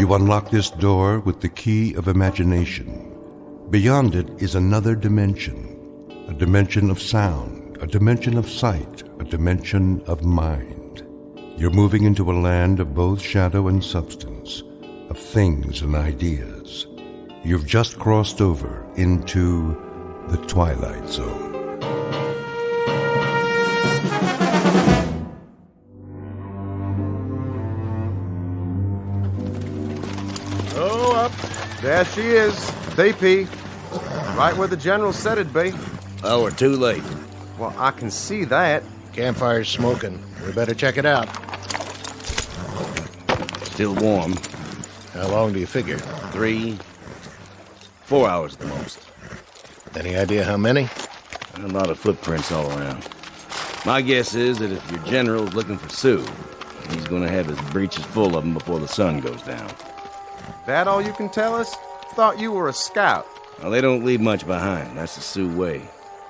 You unlock this door with the key of imagination. Beyond it is another dimension, a dimension of sound, a dimension of sight, a dimension of mind. You're moving into a land of both shadow and substance, of things and ideas. You've just crossed over into the Twilight Zone. Oh, up. There she is. TP. Right where the general said it'd be. Oh, we're too late. Well, I can see that. Campfire's smoking. We better check it out. Still warm. How long do you figure? 3, 4 hours at the most. Any idea how many? A lot of footprints all around. My guess is that if your general's looking for Sioux, he's going to have his breeches full of them before the sun goes down. That all you can tell us? Thought you were a scout. Well, they don't leave much behind. That's the Sioux way.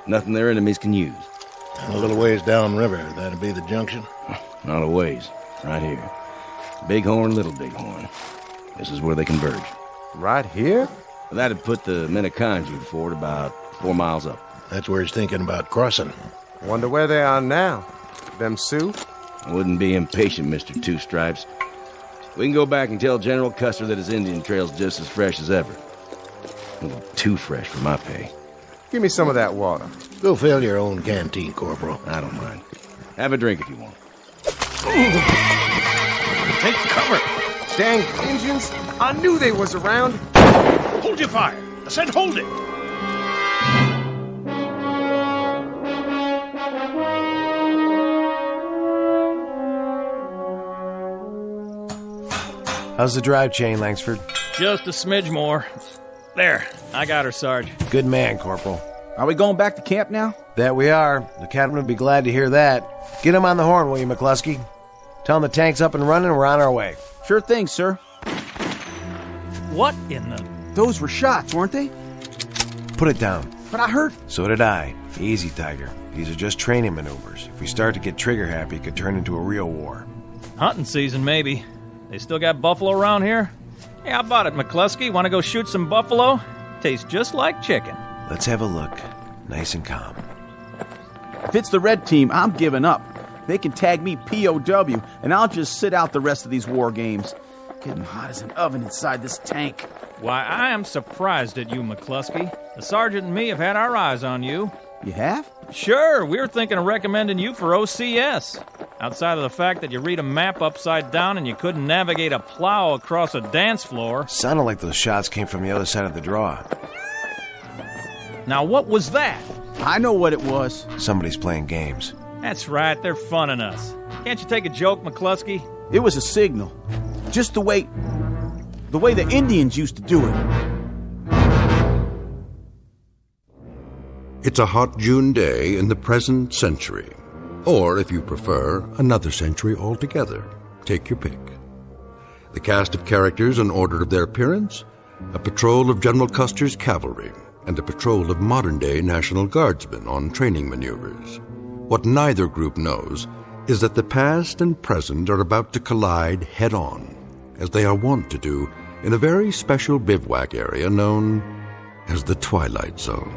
Nothing their enemies can use. A little ways downriver, that'd be the junction? Not a ways. Right here. Bighorn, Little Bighorn. This is where they converge. Right here? That'd put the Menoconjou fort about 4 miles up. That's where he's thinking about crossing. Wonder where they are now. Them Sioux? I wouldn't be impatient, Mr. Two Stripes. We can go back and tell General Custer that his Indian trail's just as fresh as ever. A little too fresh for my pay. Give me some of that water. Go fill your own canteen, Corporal. I don't mind. Have a drink if you want. Take cover! Dang Indians! I knew they was around! Hold your fire! I said hold it! How's the drive chain, Langsford? Just a smidge more. There, I got her, Sarge. Good man, Corporal. Are we going back to camp now? That we are. The captain would be glad to hear that. Get him on the horn, will you, McCluskey? Tell him the tank's up and running and we're on our way. Sure thing, sir. What in the... Those were shots, weren't they? Put it down. But I heard... So did I. Easy, Tiger. These are just training maneuvers. If we start to get trigger-happy, it could turn into a real war. Hunting season, maybe. They still got buffalo around here? Hey, how about it, McCluskey? Want to go shoot some buffalo? Tastes just like chicken. Let's have a look. Nice and calm. If it's the red team, I'm giving up. They can tag me POW, and I'll just sit out the rest of these war games. Getting hot as an oven inside this tank. Why, I am surprised at you, McCluskey. The sergeant and me have had our eyes on you. You have? Sure, we were thinking of recommending you for OCS. Outside of the fact that you read a map upside down and you couldn't navigate a plow across a dance floor. Sounded like those shots came from the other side of the draw. Now, what was that? I know what it was. Somebody's playing games. That's right, they're funning us. Can't you take a joke, McCluskey? It was a signal. Just the way the Indians used to do it. It's a hot June day in the present century. Or, if you prefer, another century altogether. Take your pick. The cast of characters in order of their appearance: a patrol of General Custer's cavalry and a patrol of modern-day National Guardsmen on training maneuvers. What neither group knows is that the past and present are about to collide head-on, as they are wont to do in a very special bivouac area known as the Twilight Zone.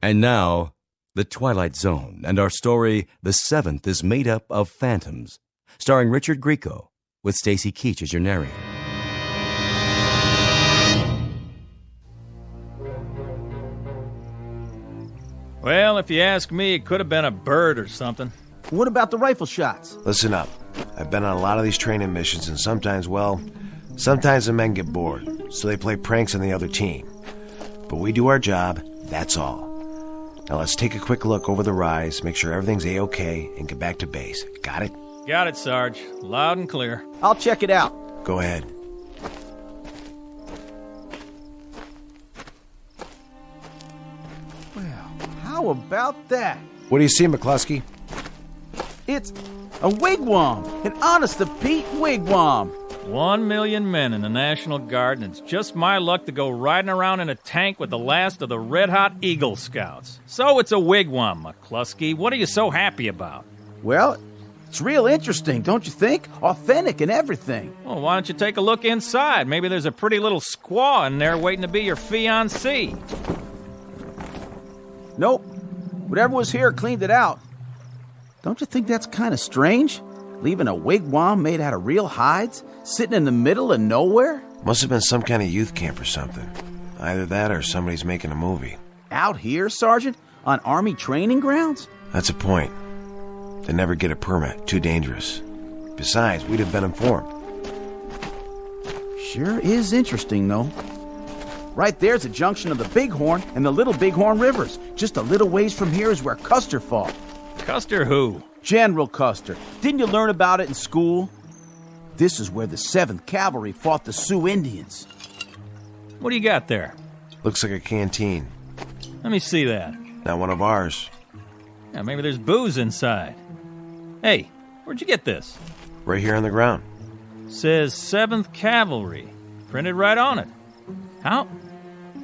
And now, The Twilight Zone, and our story, The Seventh, is made up of phantoms, starring Richard Grieco, with Stacy Keach as your narrator. Well, if you ask me, it could have been a bird or something. What about the rifle shots? Listen up. I've been on a lot of these training missions, and sometimes the men get bored, so they play pranks on the other team. But we do our job, that's all. Now let's take a quick look over the rise, make sure everything's A-OK, and get back to base. Got it? Got it, Sarge. Loud and clear. I'll check it out. Go ahead. Well, how about that? What do you see, McCluskey? It's a wigwam. An honest-to-Pete wigwam. 1 million men in the National Guard, and it's just my luck to go riding around in a tank with the last of the red-hot Eagle Scouts. So it's a wigwam, McCluskey. What are you so happy about? Well, it's real interesting, don't you think? Authentic and everything. Well, why don't you take a look inside? Maybe there's a pretty little squaw in there waiting to be your fiancée. Nope. Whatever was here cleaned it out. Don't you think that's kind of strange? Leaving a wigwam made out of real hides, sitting in the middle of nowhere? Must have been some kind of youth camp or something. Either that or somebody's making a movie. Out here, Sergeant? On Army training grounds? That's a point. They never get a permit. Too dangerous. Besides, we'd have been informed. Sure is interesting, though. Right there's a junction of the Bighorn and the Little Bighorn Rivers. Just a little ways from here is where Custer fought. Custer who? General Custer. Didn't you learn about it in school? This is where the 7th Cavalry fought the Sioux Indians. What do you got there? Looks like a canteen. Let me see that. Not one of ours. Yeah, maybe there's booze inside. Hey, where'd you get this? Right here on the ground. Says 7th Cavalry. Printed right on it. How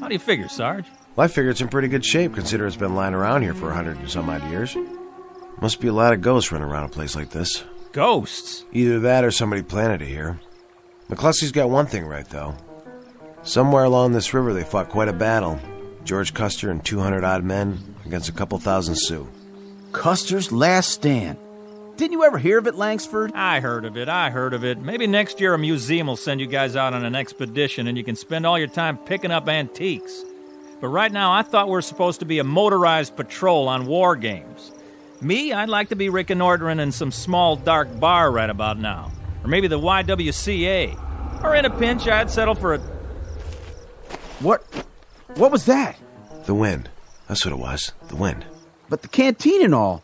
do you figure, Sarge? Well, I figure it's in pretty good shape, considering it's been lying around here for 100 and some odd years. Must be a lot of ghosts running around a place like this. Ghosts? Either that or somebody planted it here. McCluskey's got one thing right, though. Somewhere along this river they fought quite a battle. George Custer and 200-odd men against a couple thousand Sioux. Custer's Last Stand. Didn't you ever hear of it, Langsford? I heard of it. Maybe next year a museum will send you guys out on an expedition and you can spend all your time picking up antiques. But right now, I thought we were supposed to be a motorized patrol on war games. Me, I'd like to be reconnoitering in some small dark bar right about now. Or maybe the YWCA. Or in a pinch, I'd settle for a... What was that? The wind. That's what it was. The wind. But the canteen and all.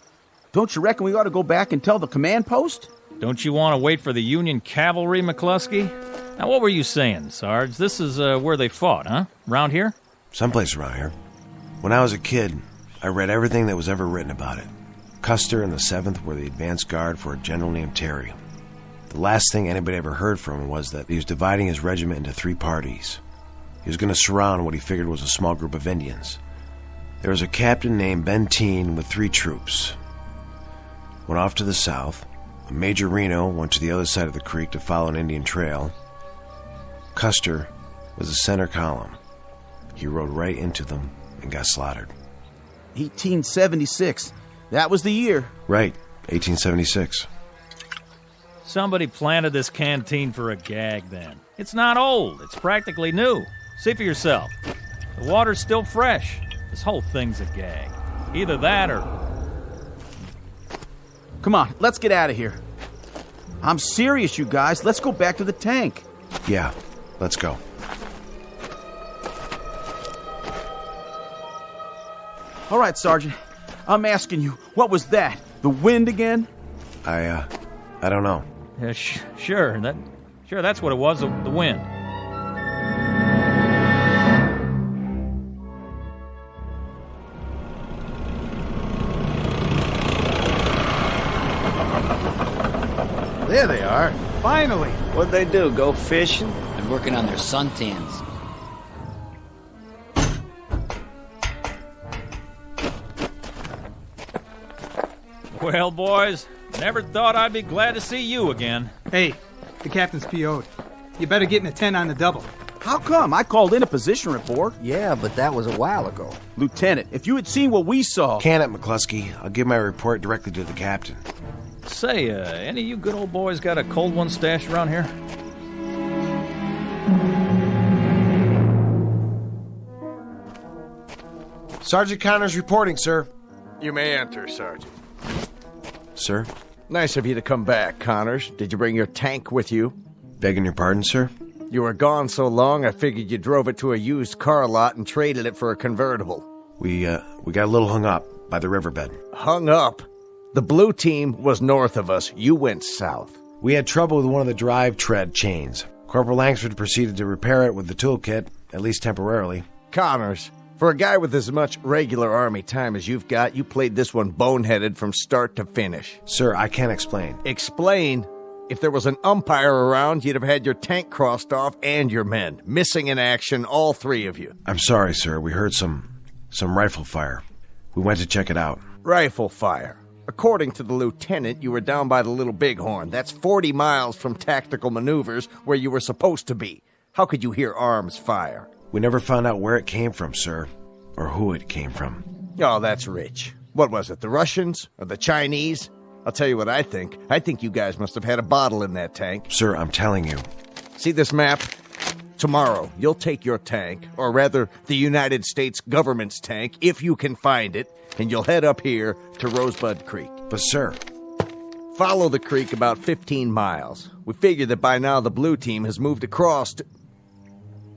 Don't you reckon we ought to go back and tell the command post? Don't you want to wait for the Union Cavalry, McCluskey? Now, what were you saying, Sarge? This is where they fought, huh? Around here? Someplace around here. When I was a kid, I read everything that was ever written about it. Custer and the 7th were the advance guard for a general named Terry. The last thing anybody ever heard from him was that he was dividing his regiment into 3 parties. He was going to surround what he figured was a small group of Indians. There was a captain named Benteen with 3 troops. Went off to the south. Major Reno went to the other side of the creek to follow an Indian trail. Custer was the center column. He rode right into them and got slaughtered. 1876. That was the year. Right, 1876. Somebody planted this canteen for a gag, then. It's not old. It's practically new. See for yourself. The water's still fresh. This whole thing's a gag. Either that or... Come on, let's get out of here. I'm serious, you guys. Let's go back to the tank. Yeah, let's go. All right, Sergeant. I'm asking you, what was that? The wind again? I don't know. Yeah, sure, that's what it was, the wind. There they are. Finally. What'd they do, go fishing? They're working on their suntans. Well, boys, never thought I'd be glad to see you again. Hey, the captain's PO'd. You better get in a 10 on the double. How come? I called in a position report. Yeah, but that was a while ago. Lieutenant, if you had seen what we saw... Can it, McCluskey? I'll give my report directly to the captain. Say, any of you good old boys got a cold one stashed around here? Sergeant Connors reporting, sir. You may enter, Sergeant. Sir? Nice of you to come back, Connors. Did you bring your tank with you? Begging your pardon, sir? You were gone so long, I figured you drove it to a used car lot and traded it for a convertible. We got a little hung up by the riverbed. Hung up? The blue team was north of us. You went south. We had trouble with one of the drive tread chains. Corporal Langsford proceeded to repair it with the toolkit, at least temporarily. Connors, for a guy with as much regular Army time as you've got, you played this one boneheaded from start to finish. Sir, I can't explain. Explain? If there was an umpire around, you'd have had your tank crossed off and your men. Missing in action, all 3 of you. I'm sorry, sir. We heard some rifle fire. We went to check it out. Rifle fire. According to the lieutenant, you were down by the Little Bighorn. That's 40 miles from tactical maneuvers where you were supposed to be. How could you hear arms fire? We never found out where it came from, sir. Or who it came from. Oh, that's rich. What was it, the Russians or the Chinese? I'll tell you what I think. I think you guys must have had a bottle in that tank. Sir, I'm telling you. See this map? Tomorrow, you'll take your tank, or rather, the United States government's tank, if you can find it, and you'll head up here to Rosebud Creek. But, sir... Follow the creek about 15 miles. We figure that by now the blue team has moved across to...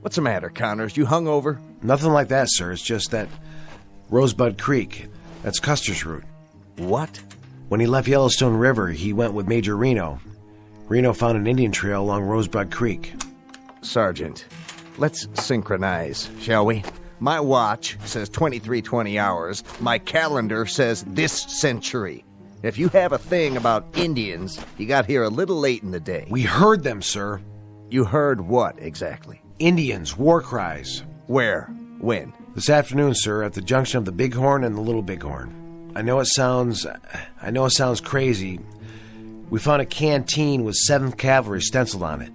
What's the matter, Connors? You hungover? Nothing like that, sir. It's just that Rosebud Creek. That's Custer's route. What? When he left Yellowstone River, he went with Major Reno. Reno found an Indian trail along Rosebud Creek. Sergeant, let's synchronize, shall we? My watch says 2320 hours. My calendar says this century. If you have a thing about Indians, you got here a little late in the day. We heard them, sir. You heard what, exactly? Indians, war cries. Where? When? This afternoon, sir, at the junction of the Bighorn and the Little Bighorn. I know it sounds crazy. We found a canteen with 7th Cavalry stenciled on it,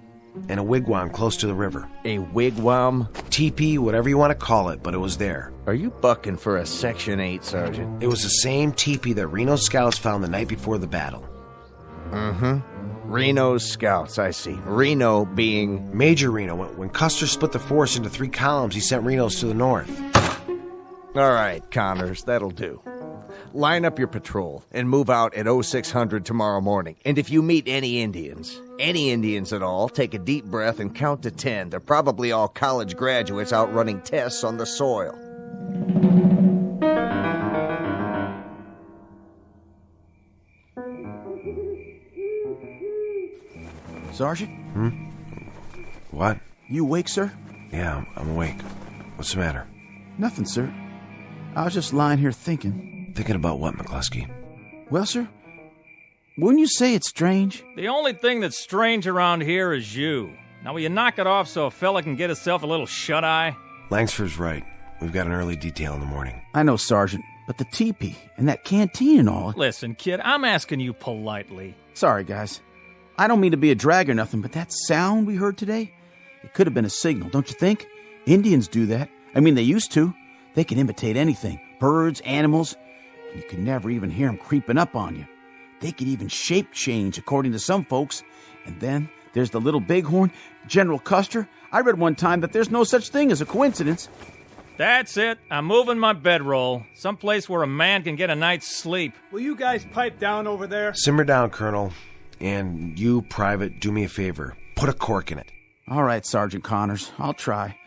and a wigwam close to the river. A wigwam? Teepee, whatever you want to call it, but it was there. Are you bucking for a Section 8, Sergeant? It was the same teepee that Reno's scouts found the night before the battle. Reno's scouts, I see. Reno being... Major Reno. When Custer split the force into 3 columns, he sent Reno's to the north. All right, Connors, that'll do. Line up your patrol and move out at 0600 tomorrow morning. And if you meet any Indians at all, take a deep breath and count to 10. They're probably all college graduates out running tests on the soil. Sergeant? What? You awake, sir? Yeah, I'm awake. What's the matter? Nothing, sir. I was just lying here thinking. Thinking about what, McCluskey? Well, sir, wouldn't you say it's strange? The only thing that's strange around here is you. Now, will you knock it off so a fella can get himself a little shut-eye? Langsford's right. We've got an early detail in the morning. I know, Sergeant, but the teepee and that canteen and all... Listen, kid, I'm asking you politely. Sorry, guys. I don't mean to be a drag or nothing, but that sound we heard today, it could have been a signal, don't you think? Indians do that. I mean, they used to. They can imitate anything. Birds, animals, and you could never even hear them creeping up on you. They could even shape change, according to some folks. And then there's the Little Bighorn, General Custer. I read one time that there's no such thing as a coincidence. That's it. I'm moving my bedroll. Someplace where a man can get a night's sleep. Will you guys pipe down over there? Simmer down, Colonel. And you, Private, do me a favor. Put a cork in it. All right, Sergeant Connors, I'll try.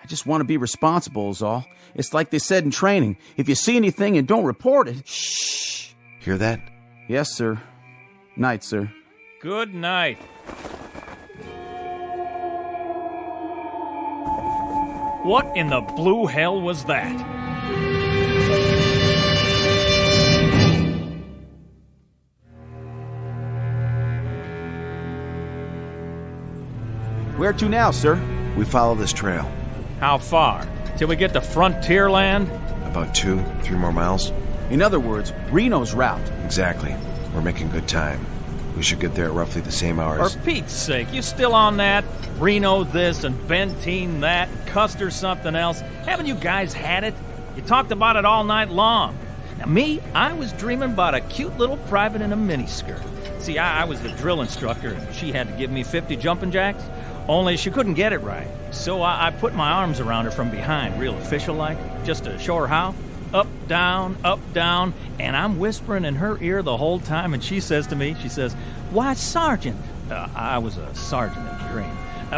I just want to be responsible is all. It's like they said in training. If you see anything and don't report it... Shh. Hear that? Yes, sir. Night, sir. Good night. What in the blue hell was that? Where to now, sir? We follow this trail. How far? Till we get to frontier land? About 2-3 more miles. In other words, Reno's route. Exactly. We're making good time. We should get there at roughly the same hours. For Pete's sake, you still on that? Reno this and Benteen that, Custer something else. Haven't you guys had it? You talked about it all night long. Now me, I was dreaming about a cute little private in a miniskirt. See, I was the drill instructor and she had to give me 50 jumping jacks. Only she couldn't get it right. So I put my arms around her from behind, real official-like, just to show her how. Up, down, and I'm whispering in her ear the whole time, and she says to me, "Why, Sergeant," I was a sergeant in the dream,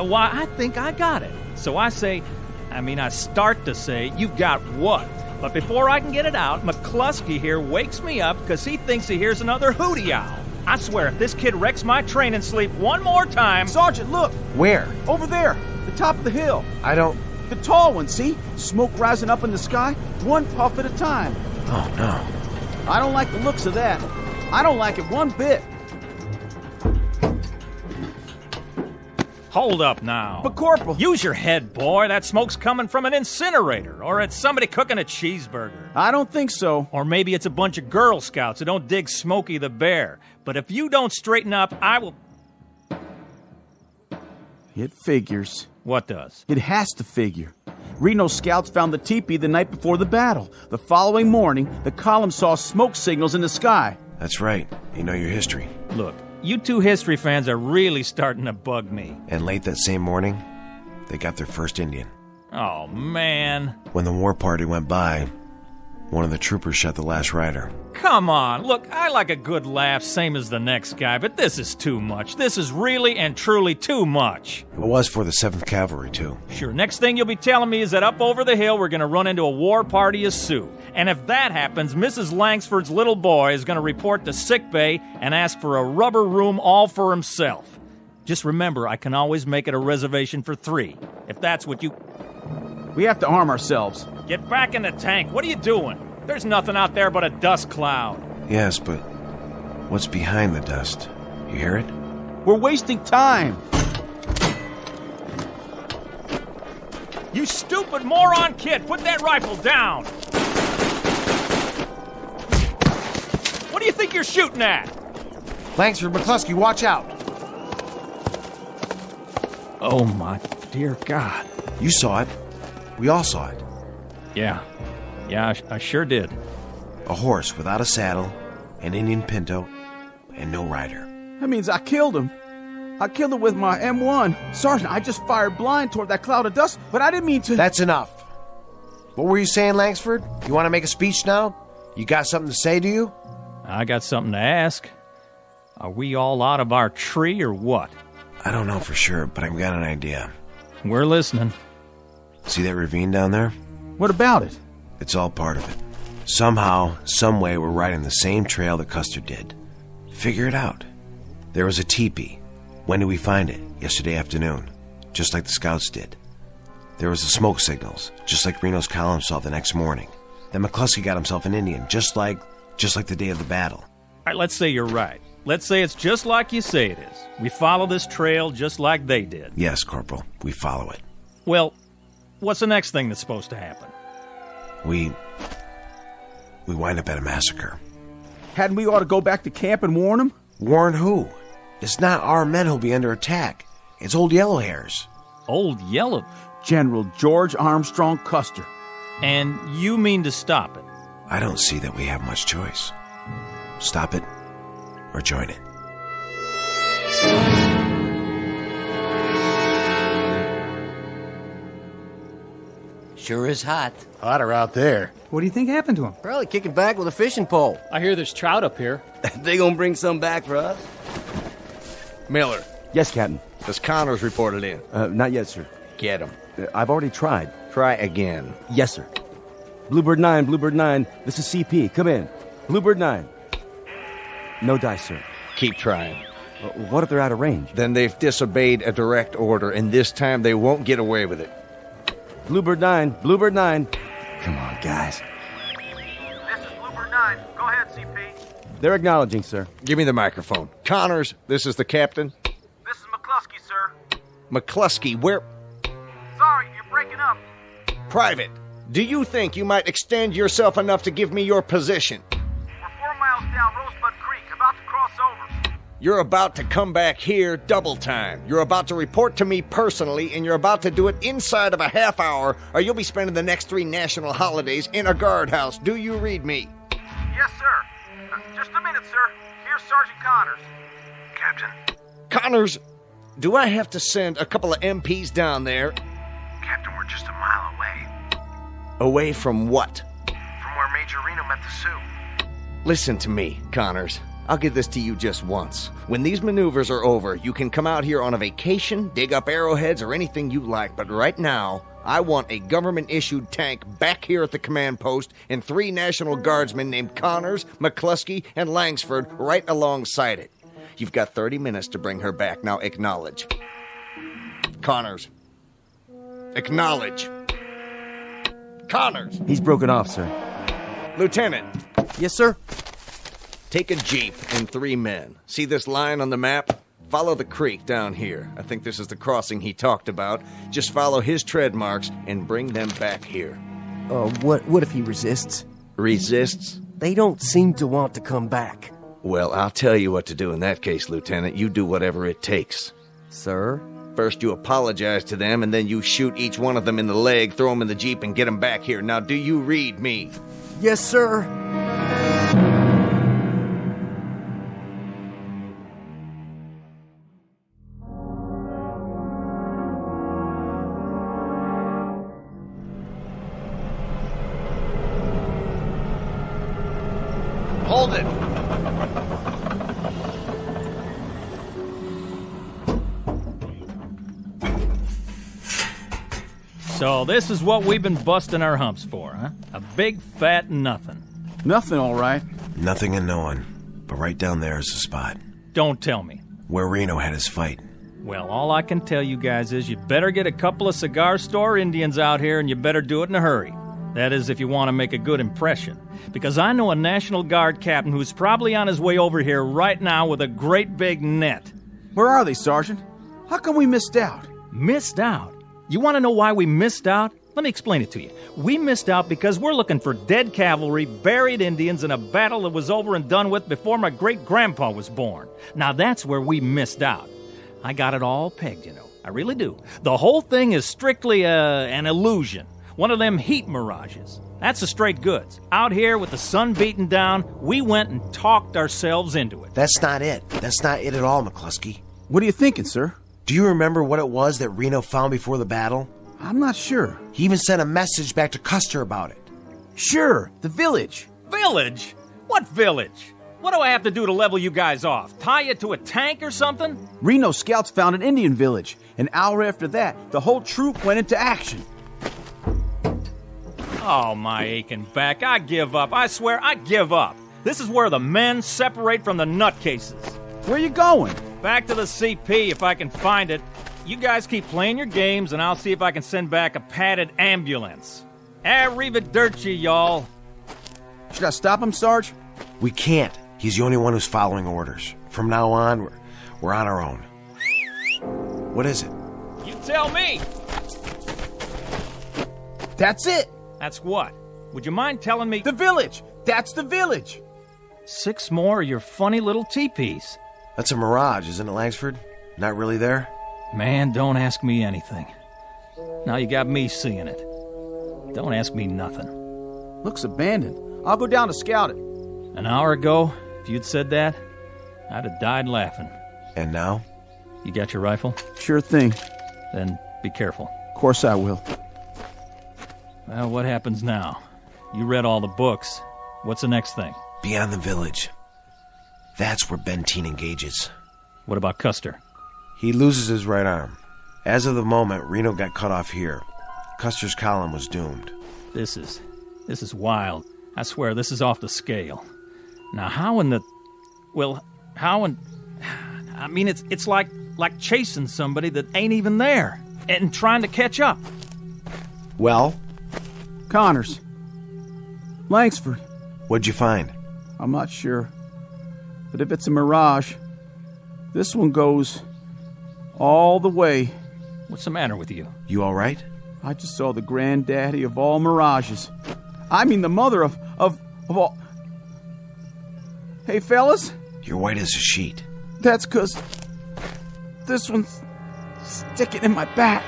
"why, I think I got it." So I start to say, "You got what?" But before I can get it out, McCluskey here wakes me up because he thinks he hears another hootie owl. I swear, if this kid wrecks my training sleep one more time... Sergeant, look! Where? Over there, the top of the hill. I don't... The tall one, see? Smoke rising up in the sky, one puff at a time. Oh, no. I don't like the looks of that. I don't like it one bit. Hold up now. But, Corporal... Use your head, boy. That smoke's coming from an incinerator, or it's somebody cooking a cheeseburger. I don't think so. Or maybe it's a bunch of Girl Scouts who don't dig Smokey the Bear. But if you don't straighten up, I will... It figures. What does? It has to figure. Reno's scouts found the teepee the night before the battle. The following morning, the column saw smoke signals in the sky. That's right. You know your history. Look, you two history fans are really starting to bug me. And late that same morning, they got their first Indian. Oh, man. When the war party went by, one of the troopers shot the last rider. Come on. Look, I like a good laugh, same as the next guy, but this is too much. This is really and truly too much. It was for the 7th Cavalry, too. Sure, next thing you'll be telling me is that up over the hill we're going to run into a war party of Sioux. And if that happens, Mrs. Langsford's little boy is going to report to sickbay and ask for a rubber room all for himself. Just remember, I can always make it a reservation for 3, if that's what you... We have to arm ourselves. Get back in the tank. What are you doing? There's nothing out there but a dust cloud. Yes, but what's behind the dust? You hear it? We're wasting time. You stupid moron kid! Put that rifle down! What do you think you're shooting at? Langsford, McCluskey, watch out! Oh, my dear God. You saw it. We all saw it. Yeah, I sure did. A horse without a saddle, an Indian pinto, and no rider. That means I killed him. I killed him with my M1. Sergeant, I just fired blind toward that cloud of dust, but I didn't mean to... That's enough. What were you saying, Langsford? You want to make a speech now? You got something to say, do you? I got something to ask. Are we all out of our tree or what? I don't know for sure, but I've got an idea. We're listening. See that ravine down there? What about it? It's all part of it. Somehow, some way, we're riding the same trail that Custer did. Figure it out. There was a teepee. When did we find it? Yesterday afternoon. Just like the scouts did. There was the smoke signals, just like Reno's column saw the next morning. Then McCluskey got himself an Indian, just like the day of the battle. All right, let's say you're right. Let's say it's just like you say it is. We follow this trail just like they did. Yes, Corporal, we follow it. Well, what's the next thing that's supposed to happen? We wind up at a massacre. Hadn't we ought to go back to camp and warn them? Warn who? It's not our men who'll be under attack. It's Old Yellowhairs. Old Yellow? General George Armstrong Custer. And you mean to stop it? I don't see that we have much choice. Stop it or join it. Sure is hot. Hotter out there. What do you think happened to him? Probably kicking back with a fishing pole. I hear there's trout up here. They gonna bring some back for us? Miller, Yes, Captain. has Connors reported in? Not yet, sir. Get him. I've already tried. Try again. Yes, sir. Bluebird 9, this is CP. Come in. Bluebird 9. No dice, sir. Keep trying. What if they're out of range? Then they've disobeyed a direct order, and this time they won't get away with it. Bluebird 9. Come on, guys. This is Bluebird 9. Go ahead, CP. They're acknowledging, sir. Give me the microphone. Connors, this is the captain. This is McCluskey, sir. McCluskey, where... Sorry, you're breaking up. Private, do you think you might extend yourself enough to give me your position? We're 4 miles down Rosebud Creek, about to cross over. You're about to come back here double time. You're about to report to me personally, and you're about to do it inside of a half hour, or you'll be spending the next 3 national holidays in a guardhouse. Do you read me? Yes, sir. Just a minute, sir. Here's Sergeant Connors. Captain. Connors, do I have to send a couple of MPs down there? Captain, we're just a mile away. Away from what? From where Major Reno met the Sioux. Listen to me, Connors. I'll give this to you just once. When these maneuvers are over, you can come out here on a vacation, dig up arrowheads, or anything you like. But right now, I want a government-issued tank back here at the command post and 3 National Guardsmen named Connors, McCluskey, and Langsford right alongside it. You've got 30 minutes to bring her back. Now acknowledge. Connors. Acknowledge. Connors. He's broken off, sir. Lieutenant. Yes, sir. Take a jeep and 3 men. See this line on the map? Follow the creek down here. I think this is the crossing he talked about. Just follow his tread marks and bring them back here. What if he resists? Resists? They don't seem to want to come back. Well, I'll tell you what to do in that case, Lieutenant. You do whatever it takes. Sir? First you apologize to them, and then you shoot each one of them in the leg, throw them in the Jeep, and get them back here. Now, do you read me? Yes, sir. Hold it! So this is what we've been busting our humps for, huh? A big fat nothing. Nothing, all right. Nothing and no one. But right down there is the spot. Don't tell me. Where Reno had his fight. Well, all I can tell you guys is you better get a couple of cigar store Indians out here, and you better do it in a hurry. That is, if you want to make a good impression. Because I know a National Guard captain who's probably on his way over here right now with a great big net. Where are they, Sergeant? How come we missed out? Missed out? You want to know why we missed out? Let me explain it to you. We missed out because we're looking for dead cavalry, buried Indians in a battle that was over and done with before my great-grandpa was born. Now that's where we missed out. I got it all pegged, you know. I really do. The whole thing is strictly an illusion. One of them heat mirages. That's the straight goods. Out here with the sun beating down, we went and talked ourselves into it. That's not it. That's not it at all, McCluskey. What are you thinking, sir? Do you remember what it was that Reno found before the battle? I'm not sure. He even sent a message back to Custer about it. Sure, the village. Village? What village? What do I have to do to level you guys off? Tie you to a tank or something? Reno scouts found an Indian village. An hour after that, the whole troop went into action. Oh, my aching back. I give up. I swear, I give up. This is where the men separate from the nutcases. Where you going? Back to the CP if I can find it. You guys keep playing your games, and I'll see if I can send back a padded ambulance. Arrivederci, y'all. Should I stop him, Sarge? We can't. He's the only one who's following orders. From now on, we're on our own. What is it? You tell me. That's it. That's what? Would you mind telling me? The village. That's the village. 6 more of your funny little teepees. That's a mirage, isn't it, Langsford? Not really there? Man, don't ask me anything. Now you got me seeing it. Don't ask me nothing. Looks abandoned. I'll go down to scout it. An hour ago, if you'd said that, I'd have died laughing. And now? You got your rifle? Sure thing. Then be careful. Of course I will. Well, what happens now? You read all the books. What's the next thing? Beyond the village. That's where Benteen engages. What about Custer? He loses his right arm. As of the moment, Reno got cut off here. Custer's column was doomed. This is wild. I swear, this is off the scale. Now, how in the... Well, how in... I mean, it's like chasing somebody that ain't even there and trying to catch up. Well? Connors. Langsford. What'd you find? I'm not sure. But if it's a mirage, this one goes all the way. What's the matter with you? You all right? I just saw the granddaddy of all mirages. I mean the mother of all... Hey, fellas? You're white as a sheet. That's 'cause this one's sticking in my back.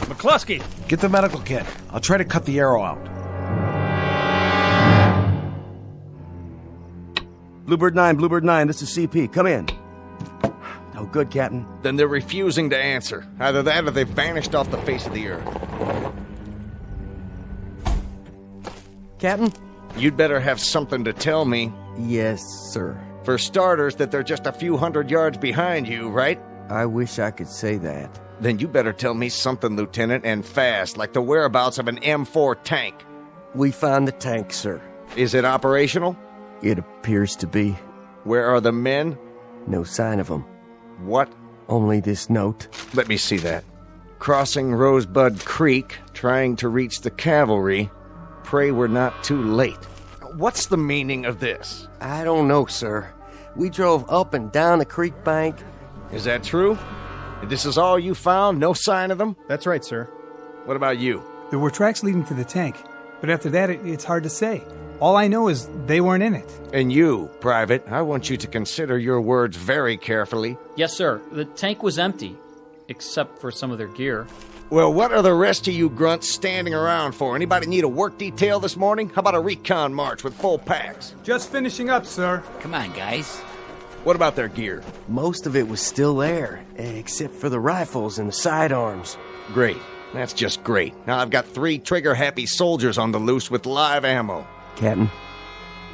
McCluskey! Get the medical kit. I'll try to cut the arrow out. Bluebird 9, this is CP. Come in. Oh, good, Captain. Then they're refusing to answer. Either that or they've vanished off the face of the earth. Captain? You'd better have something to tell me. Yes, sir. For starters, that they're just a few hundred yards behind you, right? I wish I could say that. Then you better tell me something, Lieutenant, and fast, like the whereabouts of an M4 tank. We found the tank, sir. Is it operational? It appears to be. Where are the men? No sign of them. What? Only this note. Let me see that. Crossing Rosebud Creek, trying to reach the cavalry. Pray we're not too late. What's the meaning of this? I don't know, sir. We drove up and down the creek bank, Is that true? This is all you found? No sign of them? That's right, sir. What about you? There were tracks leading to the tank, but after that, it's hard to say. All I know is they weren't in it. And you, Private, I want you to consider your words very carefully. Yes, sir. The tank was empty, except for some of their gear. Well, what are the rest of you grunts standing around for? Anybody need a work detail this morning? How about a recon march with full packs? Just finishing up, sir. Come on, guys. What about their gear? Most of it was still there, except for the rifles and the sidearms. Great. That's just great. Now I've got 3 trigger-happy soldiers on the loose with live ammo. Captain,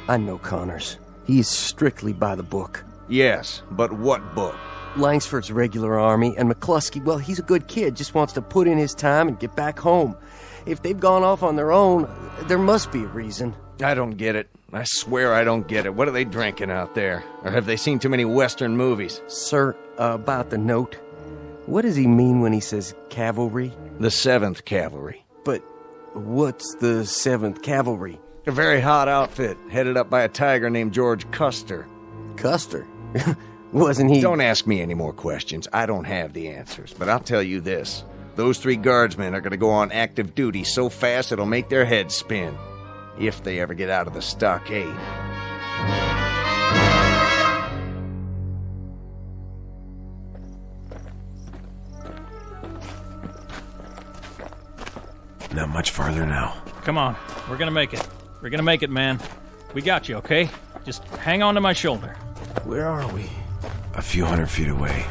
I know Connors. He's strictly by the book. Yes, but what book? Langsford's regular army, and McCluskey, well, he's a good kid, just wants to put in his time and get back home. If they've gone off on their own, there must be a reason. I don't get it. I swear I don't get it. What are they drinking out there? Or have they seen too many Western movies? Sir, about the note, what does he mean when he says cavalry? The 7th Cavalry. But what's the 7th Cavalry? A very hot outfit, headed up by a tiger named George Custer. Custer? Wasn't he... Don't ask me any more questions. I don't have the answers. But I'll tell you this. Those 3 guardsmen are going to go on active duty so fast it'll make their heads spin. If they ever get out of the stockade. Not much farther now. Come on. We're gonna make it. We're gonna make it, man. We got you, okay? Just hang on to my shoulder. Where are we? A few hundred feet away.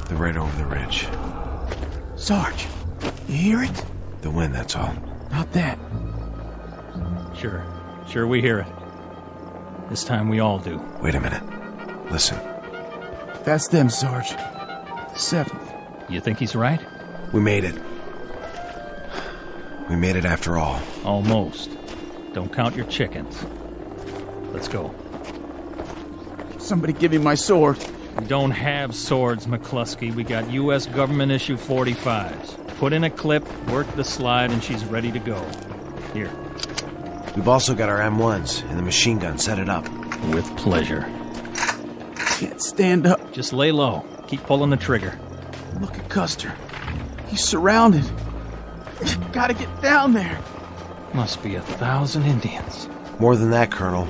They're right over the ridge. Sarge, you hear it? The wind, that's all. Not that. Sure we hear it. This time we all do. Wait a minute. Listen. That's them, Sarge. The 7th. You think he's right? We made it. We made it after all. Almost. Don't count your chickens. Let's go. Somebody give me my sword. We don't have swords, McCluskey. We got U.S. government issue 45s. Put in a clip, work the slide, and she's ready to go. Here. We've also got our M1s and the machine gun. Set it up. With pleasure. Can't stand up. Just lay low. Keep pulling the trigger. Look at Custer. He's surrounded. Gotta get down there. Must be 1,000 Indians. More than that, Colonel.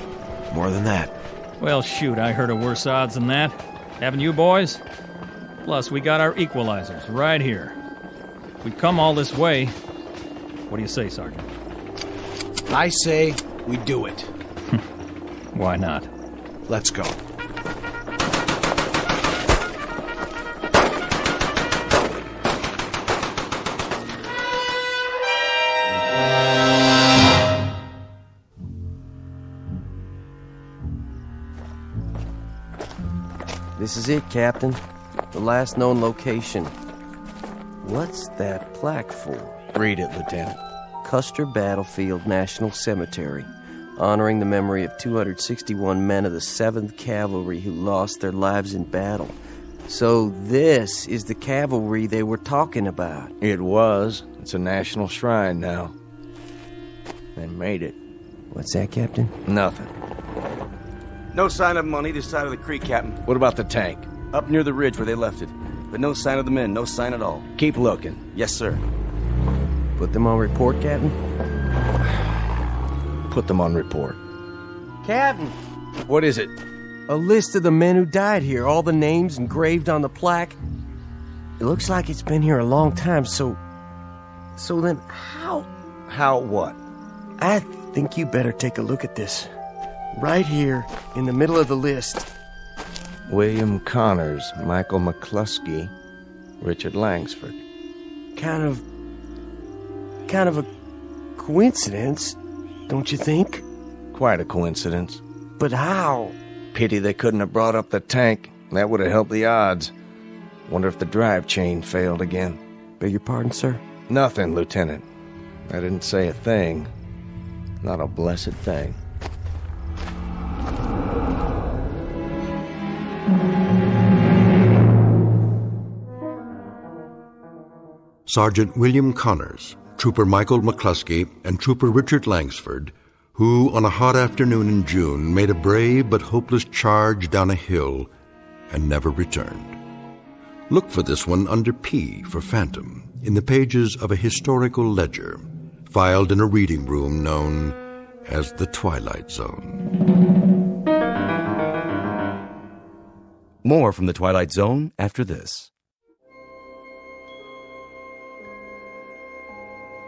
More than that. Well, shoot, I heard of worse odds than that. Haven't you, boys? Plus, we got our equalizers right here. We come all this way. What do you say, Sergeant? I say we do it. Why not? Let's go. This is it, Captain. The last known location. What's that plaque for? Read it, Lieutenant. Custer Battlefield National Cemetery, honoring the memory of 261 men of the 7th Cavalry who lost their lives in battle. So this is the cavalry they were talking about. It was. It's a national shrine now. They made it. What's that, Captain? Nothing. No sign of them on either side of the creek, Captain. What about the tank? Up near the ridge where they left it. But no sign of the men, no sign at all. Keep looking. Yes, sir. Put them on report, Captain? Put them on report. Captain! What is it? A list of the men who died here, all the names engraved on the plaque. It looks like it's been here a long time, so then how? How what? I think you better take a look at this. Right here, in the middle of the list. William Connors, Michael McCluskey, Richard Langsford. Kind of a coincidence, don't you think? Quite a coincidence. But how? Pity they couldn't have brought up the tank. That would have helped the odds. Wonder if the drive chain failed again. Beg your pardon, sir? Nothing, Lieutenant. I didn't say a thing. Not a blessed thing. Sergeant William Connors, Trooper Michael McCluskey, and Trooper Richard Langsford, who, on a hot afternoon in June, made a brave but hopeless charge down a hill and never returned. Look for this one under P for Phantom in the pages of a historical ledger filed in a reading room known as the Twilight Zone. More from the Twilight Zone after this.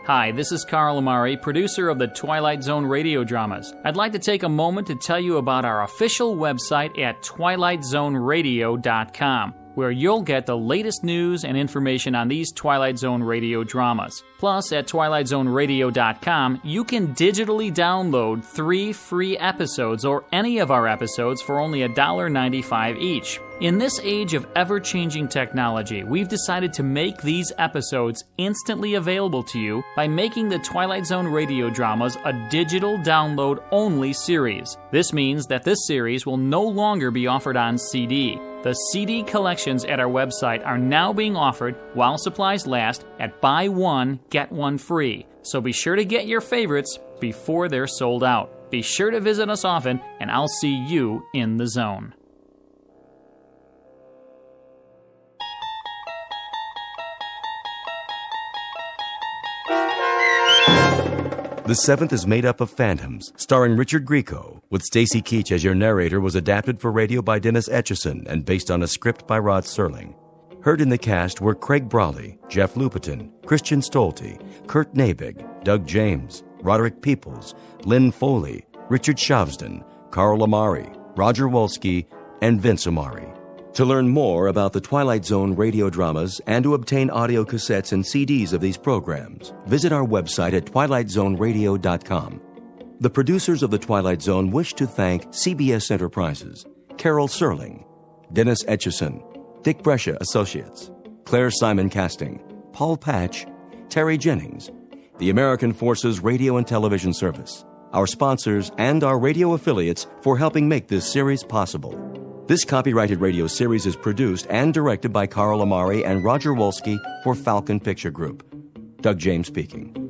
Hi, this is Carl Amari, producer of the Twilight Zone radio dramas. I'd like to take a moment to tell you about our official website at twilightzoneradio.com, where you'll get the latest news and information on these Twilight Zone radio dramas. Plus, at twilightzoneradio.com, you can digitally download 3 free episodes or any of our episodes for only $1.95 each. In this age of ever-changing technology, we've decided to make these episodes instantly available to you by making the Twilight Zone radio dramas a digital download-only series. This means that this series will no longer be offered on CD. The CD collections at our website are now being offered while supplies last at buy one, get one free. So be sure to get your favorites before they're sold out. Be sure to visit us often, and I'll see you in the zone. The Seventh is made up of Phantoms, starring Richard Grieco, with Stacy Keach as your narrator, was adapted for radio by Dennis Etchison and based on a script by Rod Serling. Heard in the cast were Craig Brawley, Jeff Lupetin, Christian Stolte, Kurt Nabig, Doug James, Roderick Peoples, Lynn Foley, Richard Shavsden, Carl Amari, Roger Wolski, and Vince Amari. To learn more about the Twilight Zone radio dramas and to obtain audio cassettes and CDs of these programs, visit our website at twilightzoneradio.com. The producers of The Twilight Zone wish to thank CBS Enterprises, Carol Serling, Dennis Etchison, Dick Brescia Associates, Claire Simon Casting, Paul Patch, Terry Jennings, the American Forces Radio and Television Service, our sponsors, and our radio affiliates for helping make this series possible. This copyrighted radio series is produced and directed by Carl Amari and Roger Wolski for Falcon Picture Group. Doug James speaking.